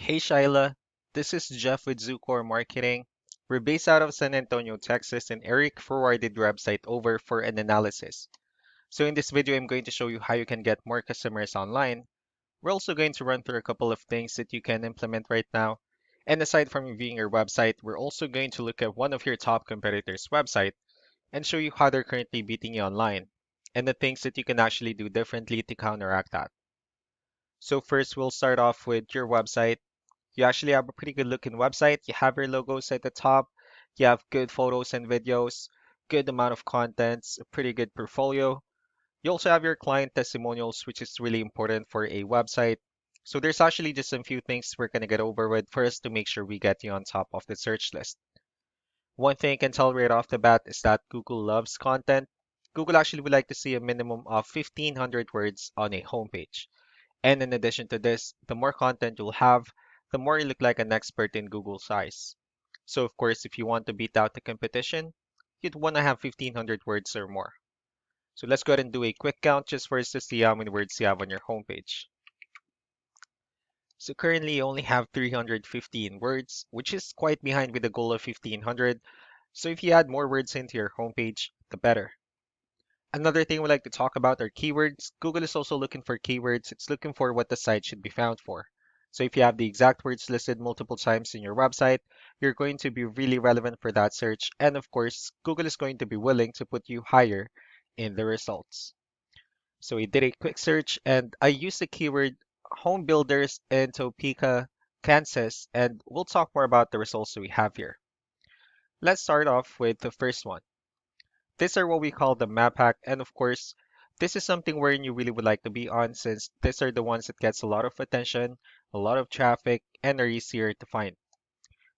Hey Shyla, this is Jeff with Zucor Marketing. We're based out of San Antonio, Texas, and Eric forwarded your website over for an analysis. So in this video, I'm going to show you how you can get more customers online. We're also going to run through a couple of things that you can implement right now. And aside from reviewing your website, we're also going to look at one of your top competitors' website and show you how they're currently beating you online and the things that you can actually do differently to counteract that. So first, we'll start off with your website. You actually have a pretty good looking website. You have your logos at the top. You have good photos and videos, good amount of contents, a pretty good portfolio. You also have your client testimonials, which is really important for a website. So there's actually just a few things we're going to get over with first to make sure we get you on top of the search list. One thing I can tell right off the bat is that Google loves content. Google actually would like to see a minimum of 1,500 words on a homepage. And in addition to this, the more content you'll have, the more you look like an expert in Google's eyes. So of course, if you want to beat out the competition, you'd want to have 1,500 words or more. So let's go ahead and do a quick count just for us to see how many words you have on your homepage. So currently you only have 315 words, which is quite behind with the goal of 1,500. So if you add more words into your homepage, the better. Another thing we like to talk about are keywords. Google is also looking for keywords. It's looking for what the site should be found for. So if you have the exact words listed multiple times in your website, you're going to be really relevant for that search. And of course, Google is going to be willing to put you higher in the results. So we did a quick search and I used the keyword home builders in Topeka, Kansas, and we'll talk more about the results that we have here. Let's start off with the first one. These are what we call the map hack. And of course, this is something wherein you really would like to be on since these are the ones that gets a lot of attention, a lot of traffic, and are easier to find.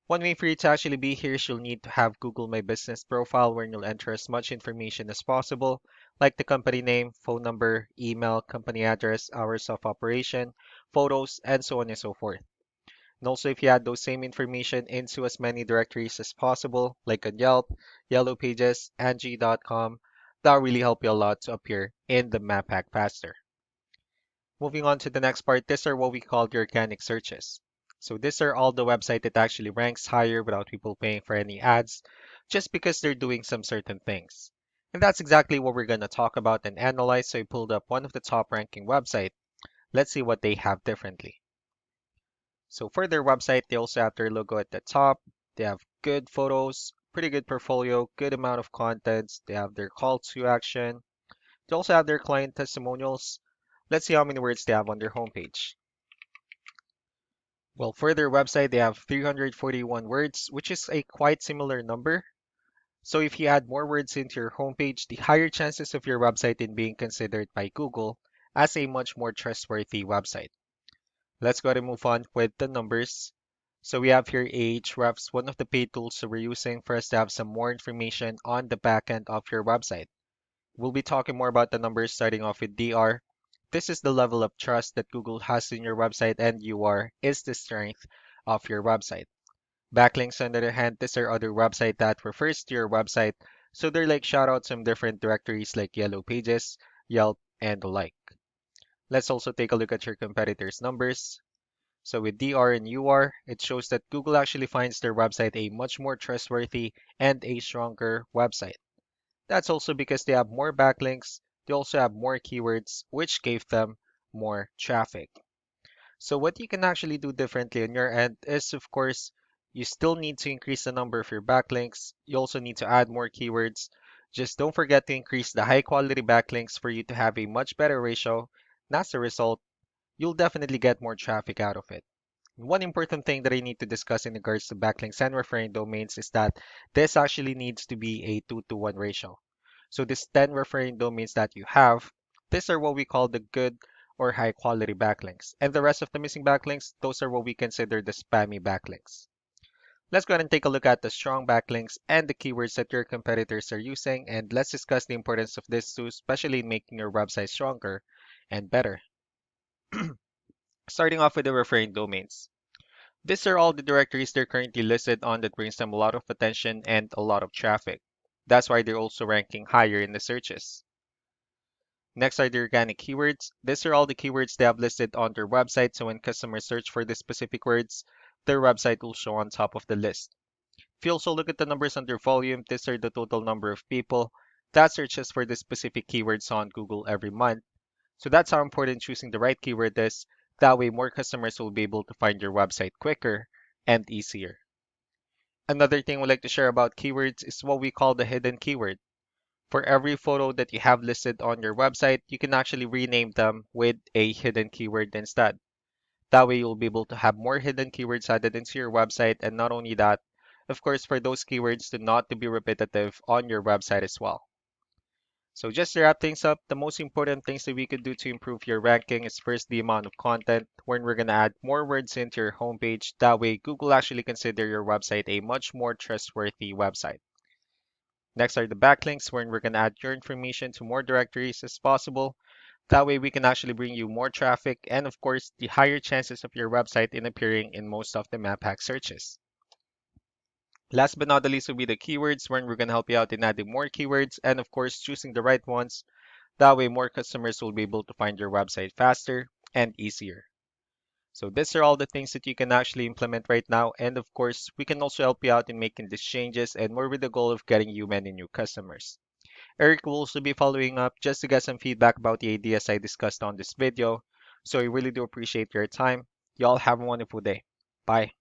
One way for you to actually be here is you'll need to have Google My Business profile where you'll enter as much information as possible, like the company name, phone number, email, company address, hours of operation, photos, and so on and so forth. And also, if you add those same information into as many directories as possible, like on Yelp, Yellow Pages, Angie.com, that'll really help you a lot to appear in the map pack faster. Moving on to the next part, these are what we call the organic searches. So these are all the website that actually ranks higher without people paying for any ads, just because they're doing some certain things. And that's exactly what we're going to talk about and analyze. So I pulled up one of the top ranking website. Let's see what they have differently. So for their website, they also have their logo at the top. They have good photos, pretty good portfolio, good amount of contents. They have their call to action. They also have their client testimonials. Let's see how many words they have on their homepage. Well, for their website, they have 341 words, which is a quite similar number. So if you add more words into your homepage, the higher chances of your website in being considered by Google as a much more trustworthy website. Let's go ahead and move on with the numbers. So we have here Ahrefs, one of the paid tools that we're using for us to have some more information on the back end of your website. We'll be talking more about the numbers starting off with DR. This is the level of trust that Google has in your website, and UR is the strength of your website. Backlinks, on the other hand, these are other website that refers to your website. So they're like shoutouts from different directories like Yellow Pages, Yelp, and the like. Let's also take a look at your competitors' numbers. So with DR and UR, it shows that Google actually finds their website a much more trustworthy and a stronger website. That's also because they have more backlinks, they also have more keywords, which gave them more traffic. So what you can actually do differently on your end is, of course, you still need to increase the number of your backlinks. You also need to add more keywords. Just don't forget to increase the high quality backlinks for you to have a much better ratio. And as a result, you'll definitely get more traffic out of it. One important thing that I need to discuss in regards to backlinks and referring domains is that this actually needs to be a 2-to-1 ratio. So this 10 referring domains that you have, these are what we call the good or high quality backlinks. And the rest of the missing backlinks, those are what we consider the spammy backlinks. Let's go ahead and take a look at the strong backlinks and the keywords that your competitors are using, and let's discuss the importance of this too, especially in making your website stronger and better. Starting off with the referring domains. These are all the directories they're currently listed on that brings them a lot of attention and a lot of traffic. That's why they're also ranking higher in the searches. Next are the organic keywords. These are all the keywords they have listed on their website, so when customers search for the specific words, their website will show on top of the list. If you also look at the numbers under volume, these are the total number of people that searches for the specific keywords on Google every month. So that's how important choosing the right keyword is. That way, more customers will be able to find your website quicker and easier. Another thing we like to share about keywords is what we call the hidden keyword. For every photo that you have listed on your website, you can actually rename them with a hidden keyword instead. That way, you'll be able to have more hidden keywords added into your website. And not only that, of course, for those keywords to not to be repetitive on your website as well. So just to wrap things up, the most important things that we could do to improve your ranking is first the amount of content, when we're going to add more words into your homepage. That way, Google actually consider your website a much more trustworthy website. Next are the backlinks, wherein we're going to add your information to more directories as possible. That way, we can actually bring you more traffic and, of course, the higher chances of your website in appearing in most of the map hack searches. Last but not the least will be the keywords, wherein we're going to help you out in adding more keywords and, of course, choosing the right ones. That way, more customers will be able to find your website faster and easier. So these are all the things that you can actually implement right now. And of course, we can also help you out in making these changes and more with the goal of getting you many new customers. Eric will also be following up just to get some feedback about the ideas I discussed on this video. So I really do appreciate your time. Y'all have a wonderful day. Bye.